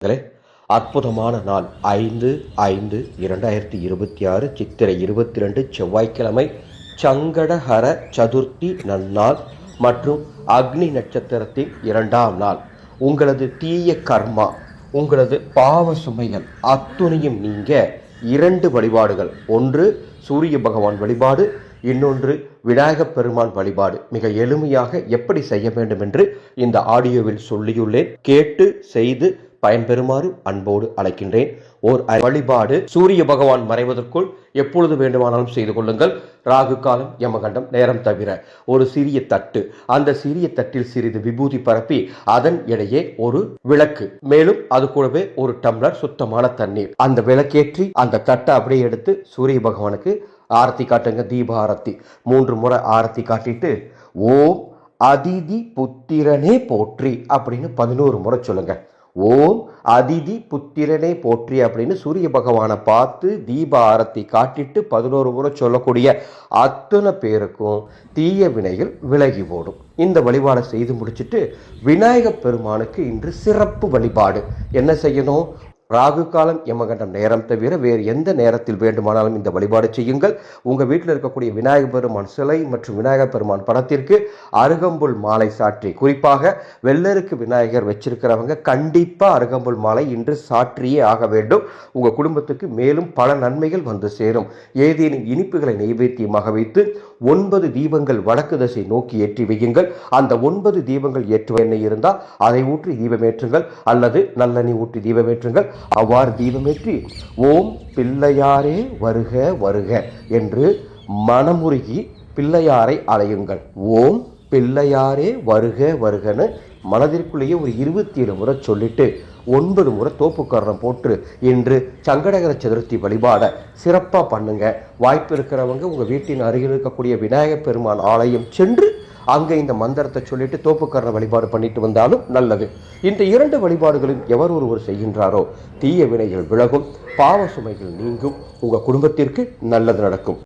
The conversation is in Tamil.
களே, அற்புதமான நாள் 5/5/2026 சித்திரை 22 செவ்வாய்க்கிழமை சங்கடஹர சதுர்த்தி நன்னாள் மற்றும் அக்னி நட்சத்திரத்தின் 2ஆம் நாள். உங்களது தீய கர்மா, உங்களது பாவ சுமைகள் அத்துணையும் நீங்க 2 வழிபாடுகள், ஒன்று சூரிய பகவான் வழிபாடு, இன்னொன்று விநாயகப் பெருமான் வழிபாடு. மிக எளிமையாக எப்படி செய்ய வேண்டும் என்று இந்த ஆடியோவில் சொல்லியுள்ளேன். கேட்டு செய்து பயன்பெறுமாறு அன்போடு அழைக்கின்றேன். ஓர் வழிபாடு. சூரிய பகவான் மறைவதற்குள் எப்பொழுது வேண்டுமானாலும் செய்து கொள்ளுங்கள். ராகு காலம், யமகண்டம் நேரம் தவிர ஒரு சிறிய தட்டு, அந்த சிறிய தட்டில் சிறிது விபூதி பரப்பி அதன் இடையே ஒரு விளக்கு, மேலும் அது கூடவே ஒரு டம்ளர் சுத்தமான தண்ணீர், அந்த விளக்கேற்றி அந்த தட்டை அப்படியே எடுத்து சூரிய பகவானுக்கு ஆரத்தி காட்டுங்க. தீப ஆரத்தி 3 முறை ஆரத்தி காட்டிட்டு ஓம் அதிதி புத்திரனே போற்றி அப்படின்னு 11 முறை சொல்லுங்க. ஓம் அதிதி புத்திரனே போற்றி அப்படின்னு சூரிய பகவானை பார்த்து தீப ஆரத்தி காட்டிட்டு 11 முறை சொல்லக்கூடிய அத்தனை பேருக்கும் தீய வினைகள் விலகி ஓடும். இந்த வழிபாடை செய்து முடிச்சுட்டு விநாயகப் பெருமானுக்கு இன்று சிறப்பு வழிபாடு. என்ன செய்யணும்? ராகு காலம், யமகண்டம் நேரம் தவிர வேறு எந்த நேரத்தில் வேண்டுமானாலும் இந்த வழிபாடு செய்யுங்கள். உங்கள் வீட்டில் இருக்கக்கூடிய விநாயகர் பெருமான் சிலை மற்றும் விநாயகர் பெருமான் படத்திற்கு அருகம்புல் மாலை சாற்றி, குறிப்பாக வெள்ளருக்கு விநாயகர் வச்சிருக்கிறவங்க கண்டிப்பாக அருகம்புல் மாலை இன்று சாற்றியே ஆக வேண்டும். உங்கள் குடும்பத்துக்கு மேலும் பல நன்மைகள் வந்து சேரும். ஏதேனும் இனிப்புகளை நைவேத்தியமாக வைத்து 9 தீபங்கள் வடக்கு திசை நோக்கி ஏற்றி வையுங்கள். அந்த 9 தீபங்கள் ஏற்ற எண்ணெய் இருந்தால் அதை ஊற்றி தீபமேற்றுங்கள், அல்லது நல்லெண்ணெய் ஊற்றி தீபமேற்றுங்கள். அவ்வாறு தீபமேற்றி ஓம் பிள்ளையாரே வருக வருக என்று மனமுருகி பிள்ளையாரை அழையுங்கள். ஓம் பிள்ளையாரே வருக வருகன்னு மனதிற்குள்ளேயே ஒரு 27 முறை சொல்லிட்டு 9 முறை தோப்புக்கரணம் போட்டு இன்று சங்கடகர சதுர்த்தி வழிபாட சிறப்பாக பண்ணுங்க. வாய்ப்பு இருக்கிறவங்க உங்கள் வீட்டின் அருகில் இருக்கக்கூடிய விநாயகப் பெருமான் ஆலயம் சென்று அங்கே இந்த மந்திரத்தை சொல்லிட்டு தோப்புக்கரண வழிபாடு பண்ணிட்டு வந்தாலும் நல்லது. இந்த 2 வழிபாடுகளும் எவர் ஒருவர் செய்கின்றாரோ தீய வினைகள் விலகும், பாவ சுமைகள் நீங்கும், உங்கள் குடும்பத்திற்கு நல்லது நடக்கும்.